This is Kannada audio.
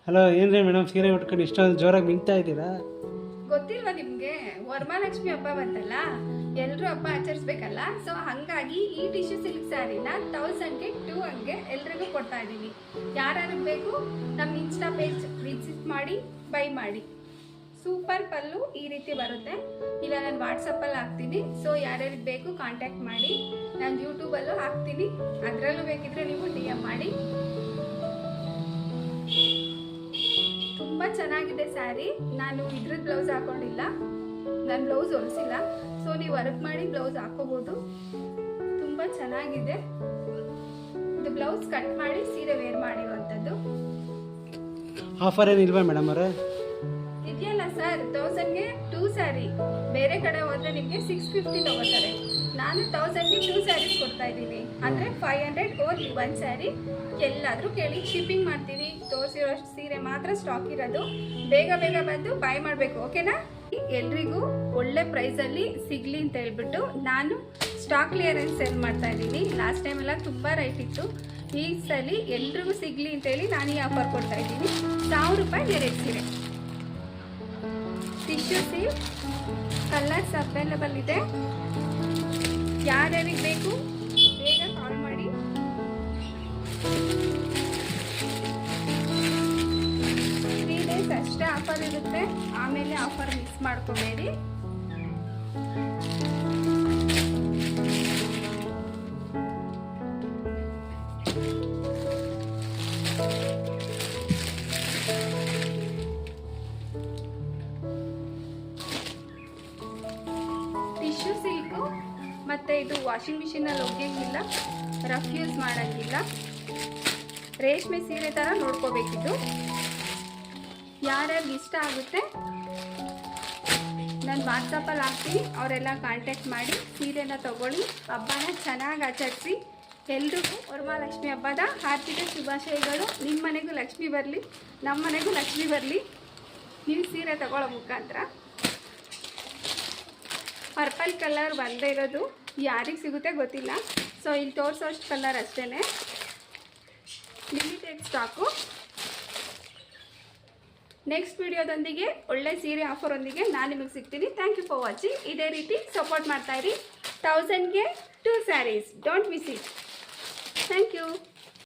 ಹಲೋ ಏನ್ರಿ ಮೇಡಮ್ ಸೀರೆ ಉಟ್ಕೊಂಡು ಇಷ್ಟೊಂದು ಜೋರಾಗಿ ಮಿಂಗ್ತಾ ಇದ್ದೀರಾ? ಗೊತ್ತಿಲ್ವಾ ನಿಮ್ಗೆ? ವರಮಹಾಲಕ್ಷ್ಮಿ ಹಬ್ಬ ಬಂತಲ್ಲ, ಎಲ್ರು ಹಬ್ಬ ಆಚರಿಸ್ಬೇಕಲ್ಲ. ಸೊ ಹಂಗಾಗಿ ಈ ಟಿಶ್ಯೂ ಸಿಲ್ಕ್ ಸ್ಯಾರಿನ 1000ಗೆ 2 ಹಂಗೆ ಎಲ್ರಿಗೂ ಕೊಡ್ತಾ ಇದ್ದೀವಿ. ಯಾರು ಬೇಕು ನಮ್ಮ ಇನ್ಸ್ಟಾ ಪೇಜ್ ವಿಸಿಟ್ ಮಾಡಿ ಬೈ ಮಾಡಿ. ಸೂಪರ್ ಪಲ್ಲು ಈ ರೀತಿ ಬರುತ್ತೆ, ಇಲ್ಲ ನಾನು ವಾಟ್ಸಪ್ಪಲ್ಲಿ ಹಾಕ್ತೀನಿ. ಸೊ ಯಾರ್ಯಾರಿಗೆ ಬೇಕು ಕಾಂಟ್ಯಾಕ್ಟ್ ಮಾಡಿ. ನಾನು ಯೂಟ್ಯೂಬಲ್ಲೂ ಹಾಕ್ತೀನಿ, ಅದರಲ್ಲೂ ಬೇಕಿದ್ರೆ ನೀವು DM ಮಾಡಿ. ತುಂಬ ಚೆನ್ನಾಗಿದೆ ಸ್ಯಾರಿ. ನಾನು ಇದ್ರದ್ದು ಬ್ಲೌಸ್ ಹಾಕೊಂಡಿಲ್ಲ, ನಾನು ಬ್ಲೌಸ್ ಹೊಲಿಸಿಲ್ಲ. ಸೊ ನೀವು ವರ್ಕ್ ಮಾಡಿ ಬ್ಲೌಸ್ ಹಾಕೋಬಹುದು. ತುಂಬ ಚೆನ್ನಾಗಿದೆ. ಇದು ಬ್ಲೌಸ್ ಕಟ್ ಮಾಡಿ ಸೀರೆ ವೇರ್ ಮಾಡಿರುವಂಥದ್ದು. ಆಫರ್ ಏನಿಲ್ವಾ ಮೇಡಮ್ ಅವರೇ? ಇದೆಯಲ್ಲ ಸರ್, 1000ಗೆ 2 ಸ್ಯಾರಿ. ಬೇರೆ ಕಡೆ ಹೋದ್ರೆ ನಿಮಗೆ 650 ತಗೋತಾರೆ. ನಾನು 1000ಗೆ 2 ಸ್ಯಾರೀಸ್ ಕೊಡ್ತಾ ಇದ್ದೀನಿ. ಅಂದರೆ 500 ಓನ್ಲಿ 1 ಸ್ಯಾರಿ. ಎಲ್ಲಾದರೂ ಕೇಳಿ, ಶಿಪ್ಪಿಂಗ್ ಮಾಡ್ತೀವಿ. ತೋರಿಸಿರೋ ಸೀರೆ ಮಾತ್ರ ಸ್ಟಾಕ್ ಇರೋದು. ಬೇಗ ಬೇಗ ಬಂದು ಬೈ ಮಾಡಬೇಕು, ಓಕೆನಾ? ಎಲ್ರಿಗೂ ಒಳ್ಳೆ ಪ್ರೈಸಲ್ಲಿ ಸಿಗಲಿ ಅಂತ ಹೇಳ್ಬಿಟ್ಟು ನಾನು ಸ್ಟಾಕ್ ಕ್ಲಿಯರೆನ್ಸ್ ಸೇಲ್ ಮಾಡ್ತಾ ಇದ್ದೀನಿ. ಲಾಸ್ಟ್ ಟೈಮ್ ಎಲ್ಲ ತುಂಬ ರೈಟ್ ಇತ್ತು. ಈ ಸಲ ಎಲ್ರಿಗೂ ಸಿಗಲಿ ಅಂತೇಳಿ ನಾನು ಈ ಆಫರ್ ಕೊಡ್ತಾ ಇದ್ದೀನಿ. 1000 ರೂಪಾಯಿ 2 ಸೀರೆ. ಟಿಶ್ಯೂ ಸಿಲ್ಕ್ ಕಲರ್ಸ್ ಅವೈಲೇಬಲ್ ಇದೆ. ಯಾರ್ಯಾರಿಗೆ ಬೇಕು ಬೇಗ ಕಾಲ್ ಮಾಡಿ. 3 ಡೇಸ್ ಅಷ್ಟೇ ಆಫರ್ ಇರುತ್ತೆ, ಆಮೇಲೆ ಆಫರ್ ಮಿಸ್ ಮಾಡ್ಕೋಬೇಡಿ. ಟಿಶ್ಯೂ ಸಿಲ್ಕು ಮತ್ತು ಇದು ವಾಷಿಂಗ್ ಮಿಷಿನಲ್ಲಿ ಒಗೆಯೋಂಗಿಲ್ಲ, ರಫ್ ಯೂಸ್ ಮಾಡೋಂಗಿಲ್ಲ. ರೇಷ್ಮೆ ಸೀರೆ ಥರ ನೋಡ್ಕೋಬೇಕಿದ್ದು. ಯಾರ್ಯಾರಿಗೆ ಇಷ್ಟ ಆಗುತ್ತೆ ನಾನು ವಾಟ್ಸಪ್ಪಲ್ಲಿ ಹಾಕ್ತೀನಿ, ಅವರೆಲ್ಲ ಕಾಂಟ್ಯಾಕ್ಟ್ ಮಾಡಿ ಸೀರೆನ ತಗೊಳ್ಳಿ. ಹಬ್ಬನ ಚೆನ್ನಾಗಿ ಆಚರಿಸಿ. ಎಲ್ರಿಗೂ ವರಮಹಾಲಕ್ಷ್ಮಿ ಹಬ್ಬದ ಹಾರ್ದಿಕ ಶುಭಾಶಯಗಳು. ನಿಮ್ಮ ಮನೆಗೂ ಲಕ್ಷ್ಮಿ ಬರಲಿ, ನಮ್ಮ ಮನೆಗೂ ಲಕ್ಷ್ಮಿ ಬರಲಿ ನೀವು ಸೀರೆ ತಗೊಳ್ಳೋ ಮುಖಾಂತರ. ಪರ್ಪಲ್ ಕಲರ್ ಬಂದೇ ಇರೋದು, ಯಾರಿಗೆ ಸಿಗುತ್ತೆ ಗೊತ್ತಿಲ್ಲ. ಸೊ ಇಲ್ಲಿ ತೋರಿಸೋಷ್ಟು ಕಲರ್ ಅಷ್ಟೇ, ಲಿಮಿಟೆಡ್ ಸ್ಟಾಕು. ನೆಕ್ಸ್ಟ್ ವಿಡಿಯೋದೊಂದಿಗೆ ಒಳ್ಳೆ ಸೀರೆ ಆಫರೊಂದಿಗೆ ನಾನು ನಿಮಗೆ ಸಿಗ್ತೀನಿ. Thank you for watching. ಇದೇ ರೀತಿ ಸಪೋರ್ಟ್ ಮಾಡ್ತಾಯಿರಿ. 1000ಗೆ 2 saris, don't miss it. Thank you.